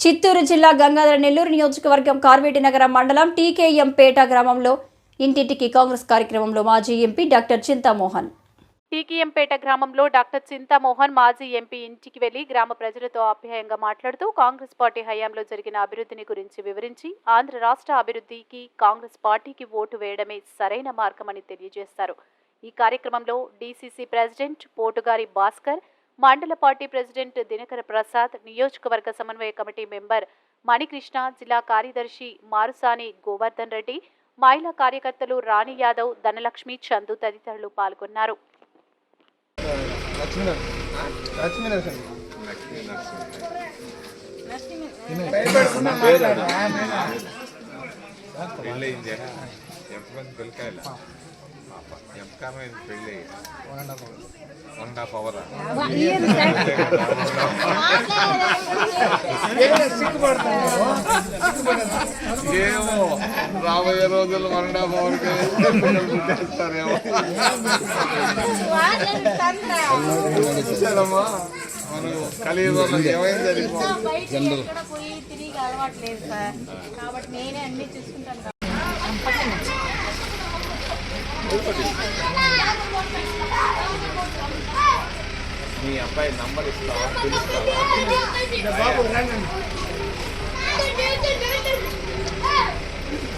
చిత్తూరు జిల్లా గంగాధర నెల్లూరు నియోజకవర్గం కార్వేటి నగరం మండలం టీకేఎం పేట గ్రామంలో ఇంటింటికి కాంగ్రెస్ కార్యక్రమంలో మాజీ ఎంపీ డాక్టర్ చింతామోహన్ టీకేఎంపేట గ్రామంలో డాక్టర్ చింతామోహన్ మాజీ ఎంపీ ఇంటికి వెళ్లి గ్రామ ప్రజలతో ఆప్యాయంగా మాట్లాడుతూ కాంగ్రెస్ పార్టీ హయాంలో జరిగిన అభివృద్ధిని గురించి వివరించి ఆంధ్ర రాష్ట్ర అభివృద్ధికి కాంగ్రెస్ పార్టీకి ఓటు వేయడమే సరైన మార్గమని తెలియజేశారు. ఈ కార్యక్రమంలో డీసీసీ ప్రెసిడెంట్ పోటుగారి భాస్కర్, మండల పార్టీ ప్రెసిడెంట్ దినకర ప్రసాద్, నియోజకవర్గ సమన్వయ కమిటీ మెంబర్ మణికృష్ణ, జిల్లా కార్యదర్శి మారుసాని గోవర్ధన్ రెడ్డి, మహిళా కార్యకర్తలు రాణి యాదవ్, ధనలక్ష్మి, చందు తదితరులు పాల్గొన్నారు. ఏమో రాబోయే రోజులు 1.5 అవర్కి చేస్తారేమో. చూసారమ్మా మనకు కలియుగంలో ఏమైంది జరిగిపోతుంది. మీ అబ్బాయి నంబర్ ఇస్తావా, తెలుస్తావా?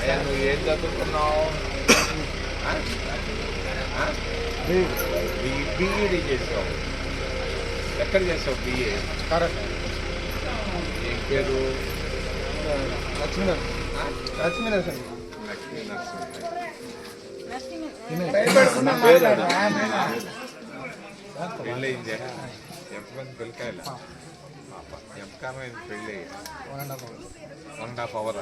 అయ్యా నువ్వు ఏం చదువుకున్నావు? బిఈడి చేసావు. ఎక్కడ చేసావు బిఏ? ఏం పేరు? లక్ష్మీ నరసింహ. పెళ్ళయింది ఎంతమంది పిల్లకాయలు? ఎంతకాలమైంది పెళ్ళి? 1.5 అవర్.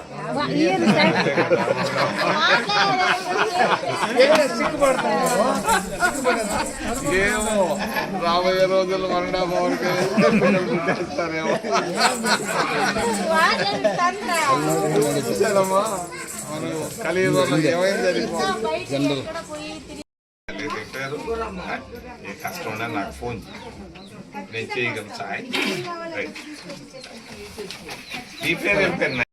ఏమో రాబోయే రోజులు 1.5 అవర్కి చేస్తారేమో. చూసారమ్మా మనకు కలియుగంలో ఏమైంది జరిగిపోతుంది. ఏ కష్టం ఉన్నా నాకు ఫోన్ నేను చేయగలను సాయం. నీ పేరు ఏం పేరు?